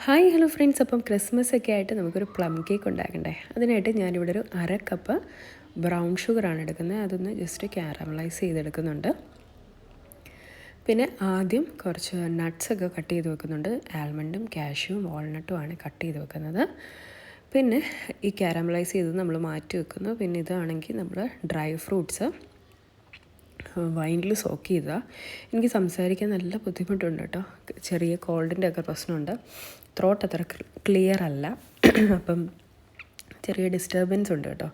Hi hello friends, അപ്പം Christmas ഒക്കെ ആയിട്ട് നമുക്കൊരു പ്ലം കേക്ക് ഉണ്ടാക്കണ്ടേ. അതിനായിട്ട് ഞാനിവിടെ ഒരു 1/2 കപ്പ് ബ്രൗൺ ഷുഗറാണ് എടുക്കുന്നത്. അതൊന്ന് ജസ്റ്റ് ക്യാരമലൈസ് ചെയ്തെടുക്കുന്നുണ്ട്. പിന്നെ ആദ്യം കുറച്ച് നട്ട്സൊക്കെ കട്ട് ചെയ്ത് വെക്കുന്നുണ്ട്. ആൽമണ്ടും കാഷ്യൂവും വാൾനട്ടുമാണ് കട്ട് ചെയ്ത് വെക്കുന്നത്. പിന്നെ ഈ ക്യാരമലൈസ് ചെയ്ത് നമ്മൾ മാറ്റി വെക്കുന്നു. പിന്നെ ഇതാണെങ്കിൽ നമ്മൾ ഡ്രൈ ഫ്രൂട്ട്സ് വൈനിൽ സോക്ക് ചെയ്തതാണ്. എനിക്ക് സംസാരിക്കാൻ നല്ല ബുദ്ധിമുട്ടുണ്ട് കേട്ടോ. ചെറിയ കോൾഡിൻ്റെ ഒക്കെ പ്രശ്നമുണ്ട്. ത്രോട്ട് അത്ര ക്ലിയർ അല്ല. അപ്പം ചെറിയ ഡിസ്റ്റർബൻസ് ഉണ്ട് കേട്ടോ.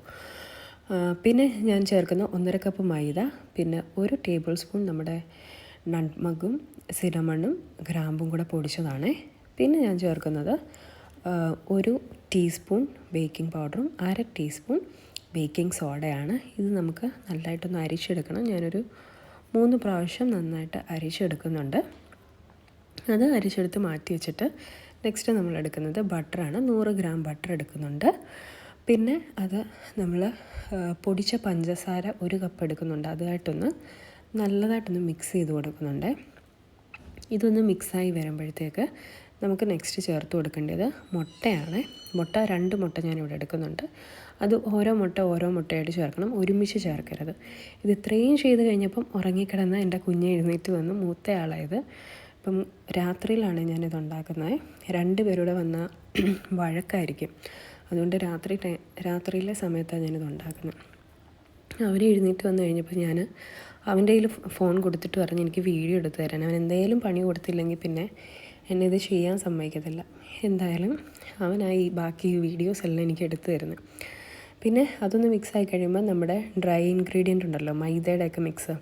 പിന്നെ ഞാൻ ചേർക്കുന്ന 1/2 കപ്പ് മൈദ, പിന്നെ 1 ടേബിൾ സ്പൂൺ നമ്മുടെ നട്ട്മഗും സിനമണും ഗ്രാമ്പും കൂടെ പൊടിച്ചതാണ്. പിന്നെ ഞാൻ ചേർക്കുന്നത് 1 ടീസ്പൂൺ ബേക്കിംഗ് പൗഡറും 1/2 ടീസ്പൂൺ ബേക്കിംഗ് സോഡയാണ്. ഇത് നമുക്ക് നല്ലതായിട്ടൊന്ന് അരിച്ചെടുക്കണം. ഞാനൊരു 3 പ്രാവശ്യം നന്നായിട്ട് അരിച്ചെടുക്കുന്നുണ്ട്. അത് അരിച്ചെടുത്ത് മാറ്റി വെച്ചിട്ട് നെക്സ്റ്റ് നമ്മൾ എടുക്കുന്നത് ബട്ടറാണ്. 100 ഗ്രാം ബട്ടർ എടുക്കുന്നുണ്ട്. പിന്നെ അത് നമ്മൾ പൊടിച്ച പഞ്ചസാര 1 കപ്പ് എടുക്കുന്നുണ്ട്. അതുമായിട്ടൊന്ന് നല്ലതായിട്ടൊന്ന് മിക്സ് ചെയ്ത് കൊടുക്കുന്നുണ്ട്. ഇതൊന്ന് മിക്സായി വരുമ്പോഴത്തേക്ക് നമുക്ക് നെക്സ്റ്റ് ചേർത്ത് കൊടുക്കേണ്ടത് മുട്ടയാണ്. 2 മുട്ട ഞാനിവിടെ എടുക്കുന്നുണ്ട്. അത് ഓരോ മുട്ടയായിട്ട് ചേർക്കണം, ഒരുമിച്ച് ചേർക്കരുത്. ഇത് ഇത്രയും ചെയ്ത് കഴിഞ്ഞപ്പം ഉറങ്ങിക്കിടന്ന് എൻ്റെ കുഞ്ഞ് എഴുന്നേറ്റ് വന്ന് മൂത്തയാളായത്. ഇപ്പം രാത്രിയിലാണ് ഞാനിത് ഉണ്ടാക്കുന്നത്. 2 പേരുടെ വന്ന വഴക്കായിരിക്കും. അതുകൊണ്ട് രാത്രിയിലെ സമയത്താണ് ഞാനിത് ഉണ്ടാക്കുന്നത്. അവൻ എഴുന്നേറ്റ് വന്നു കഴിഞ്ഞപ്പോൾ ഞാൻ അവൻ്റെ കയ്യിൽ ഫോൺ കൊടുത്തിട്ട് പറഞ്ഞ് എനിക്ക് വീഡിയോ എടുത്ത് തരാൻ. അവൻ എന്തെങ്കിലും പണി കൊടുത്തില്ലെങ്കിൽ പിന്നെ എന്നെ ഇത് ചെയ്യാൻ സമ്മതിക്കത്തില്ല. എന്തായാലും അവനായി ബാക്കി വീഡിയോസ് എല്ലാം എനിക്ക് എടുത്തു തരുന്നത്. പിന്നെ അതൊന്ന് മിക്സായി കഴിയുമ്പോൾ നമ്മുടെ ഡ്രൈ ഇൻഗ്രീഡിയൻ്റ് ഉണ്ടല്ലോ, മൈദയുടെയൊക്കെ മിക്സ്,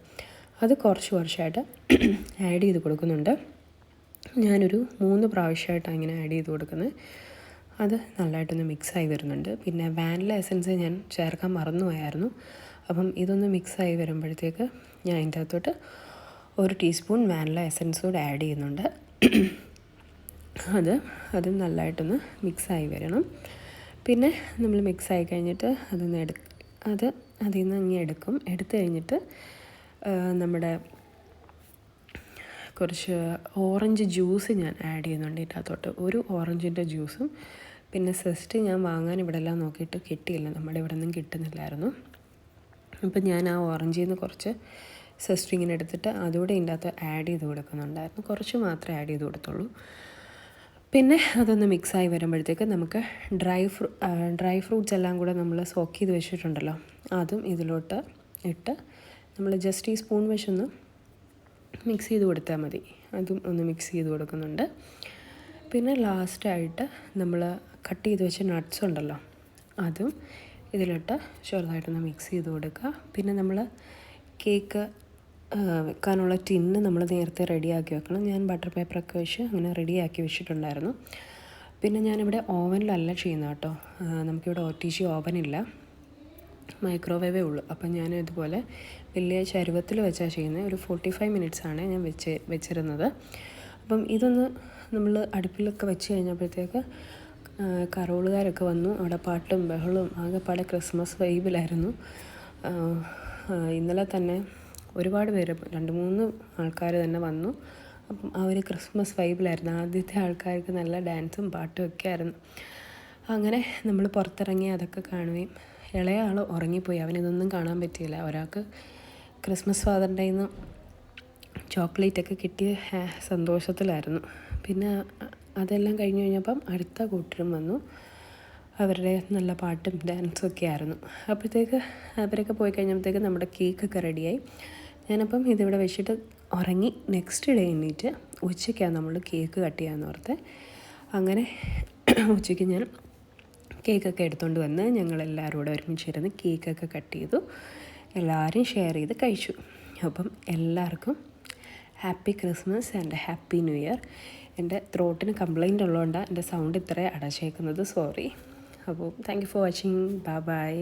അത് കുറച്ചായിട്ട് ആഡ് ചെയ്ത് കൊടുക്കുന്നുണ്ട്. ഞാനൊരു 3 പ്രാവശ്യമായിട്ടാണ് ഇങ്ങനെ ആഡ് ചെയ്ത് കൊടുക്കുന്നത്. അത് നല്ലതായിട്ടൊന്ന് മിക്സായി വരുന്നുണ്ട്. പിന്നെ വാനില എസൻസ് ഞാൻ ചേർക്കാൻ മറന്നുപോയായിരുന്നു. അപ്പം ഇതൊന്ന് മിക്സായി വരുമ്പോഴത്തേക്ക് ഞാൻ അതിൻ്റെ അകത്തോട്ട് 1 ടീസ്പൂൺ വാനില എസൻസ് കൂടെ ആഡ് ചെയ്യുന്നുണ്ട്. അത് നല്ലതായിട്ടൊന്ന് മിക്സായി വരണം. പിന്നെ നമ്മൾ മിക്സായി കഴിഞ്ഞിട്ട് അതിൽ നിന്ന് ഇങ്ങനെ എടുത്ത് കഴിഞ്ഞിട്ട് നമ്മുടെ കുറച്ച് ഓറഞ്ച് ജ്യൂസ് ഞാൻ ആഡ് ചെയ്യുന്നുണ്ട് ഇതിൻ്റെ അകത്തോട്ട്. 1 ഓറഞ്ചിൻ്റെ ജ്യൂസും പിന്നെ സെസ്റ്റ് ഞാൻ വാങ്ങാൻ ഇവിടെ എല്ലാം നോക്കിയിട്ട് കിട്ടിയില്ല, നമ്മുടെ ഇവിടെ ഒന്നും കിട്ടുന്നില്ലായിരുന്നു. അപ്പം ഞാൻ ആ ഓറഞ്ചിൽ നിന്ന് കുറച്ച് സെസ്റ്റ് ഇങ്ങനെ എടുത്തിട്ട് അതുകൂടെ ഇതിൻ്റെ അകത്ത് ആഡ് ചെയ്ത് കൊടുക്കുന്നുണ്ടായിരുന്നു. കുറച്ച് മാത്രമേ ആഡ് ചെയ്ത് കൊടുത്തുള്ളൂ. പിന്നെ അതൊന്ന് മിക്സായി വരുമ്പോഴത്തേക്ക് നമുക്ക് ഡ്രൈ ഫ്രൂട്ട്സ് എല്ലാം കൂടെ നമ്മൾ സോക്ക് ചെയ്ത് വെച്ചിട്ടുണ്ടല്ലോ, അതും ഇതിലോട്ട് ഇട്ട് നമ്മൾ ജസ്റ്റ് ഈ സ്പൂൺ വെച്ചൊന്ന് മിക്സ് ചെയ്ത് കൊടുത്താൽ മതി. അതും ഒന്ന് മിക്സ് ചെയ്ത് കൊടുക്കുന്നുണ്ട്. പിന്നെ ലാസ്റ്റായിട്ട് നമ്മൾ കട്ട് ചെയ്ത് വെച്ച നട്ട്സ് ഉണ്ടല്ലോ, അതും ഇതിലിട്ട് ചെറുതായിട്ടൊന്ന് മിക്സ് ചെയ്ത് കൊടുക്കുക. പിന്നെ നമ്മൾ കേക്ക് വെക്കാനുള്ള ടിന്ന് നമ്മൾ നേരത്തെ റെഡിയാക്കി വെക്കണം. ഞാൻ ബട്ടർ പേപ്പറൊക്കെ വെച്ച് അങ്ങനെ റെഡിയാക്കി വെച്ചിട്ടുണ്ടായിരുന്നു. പിന്നെ ഞാനിവിടെ ഓവനിലല്ല ചെയ്യുന്നത് കേട്ടോ. നമുക്കിവിടെ OTG ഓവനില്ല, മൈക്രോവേവേ ഉള്ളൂ. അപ്പം ഞാൻ ഇതുപോലെ വലിയ ചരുവത്തിൽ വെച്ചാൽ ചെയ്യുന്നത്. ഒരു 45 മിനിറ്റ്സാണ് ഞാൻ വെച്ചിരുന്നത്. അപ്പം ഇതൊന്ന് നമ്മൾ അടുപ്പിലൊക്കെ വെച്ച് കഴിഞ്ഞപ്പോഴത്തേക്ക് കരോളുകാരൊക്കെ വന്നു. അവിടെ പാട്ടും ബഹളവും ആകെപ്പാടെ ക്രിസ്മസ് വൈബിലായിരുന്നു. ഇന്നലെ തന്നെ ഒരുപാട് പേര് 2-3 ആൾക്കാർ തന്നെ വന്നു. അപ്പം അവർ ക്രിസ്മസ് വൈബിലായിരുന്നു. ആദ്യത്തെ ആൾക്കാർക്ക് നല്ല ഡാൻസും പാട്ടും ഒക്കെ ആയിരുന്നു. അങ്ങനെ നമ്മൾ പുറത്തിറങ്ങി അതൊക്കെ കാണുകയും, ഇളയ ആൾ ഉറങ്ങിപ്പോയി, അവനിതൊന്നും കാണാൻ പറ്റിയില്ല. ഒരാൾക്ക് ക്രിസ്മസ് ഫാദറിൻ്റെ നിന്ന് ചോക്ലേറ്റൊക്കെ കിട്ടിയ സന്തോഷത്തിലായിരുന്നു. പിന്നെ അതെല്ലാം കഴിഞ്ഞ് കഴിഞ്ഞപ്പം അടുത്ത കൂട്ടരും വന്നു. അവരുടെ നല്ല പാട്ടും ഡാൻസും ഒക്കെ ആയിരുന്നു. അപ്പോഴത്തേക്ക് അവരൊക്കെ പോയി കഴിഞ്ഞപ്പോഴത്തേക്ക് നമ്മുടെ കേക്കൊക്കെ റെഡിയായി. ഞാനപ്പം ഇതിവിടെ വെച്ചിട്ട് ഉറങ്ങി. നെക്സ്റ്റ് ഡേ എണീറ്റ് ഉച്ചയ്ക്കാണ് നമ്മൾ കേക്ക് കട്ട് ചെയ്യാമെന്ന് ഓർത്ത്. അങ്ങനെ ഉച്ചയ്ക്ക് ഞാൻ കേക്കൊക്കെ എടുത്തുകൊണ്ട് വന്ന് ഞങ്ങളെല്ലാവരും കൂടെ ഒരുമിച്ചിരുന്ന് കേക്കൊക്കെ കട്ട് ചെയ്തു. എല്ലാവരും ഷെയർ ചെയ്ത് കഴിച്ചു. അപ്പം എല്ലാവർക്കും happy Christmas and happy new year. എൻ്റെ ത്രോട്ടിന് കംപ്ലൈൻ്റ് ഉള്ളതുകൊണ്ടാണ് എൻ്റെ സൗണ്ട് ഇത്ര അടച്ചേക്കുന്നത്, സോറി. അപ്പോൾ thank you for watching. By.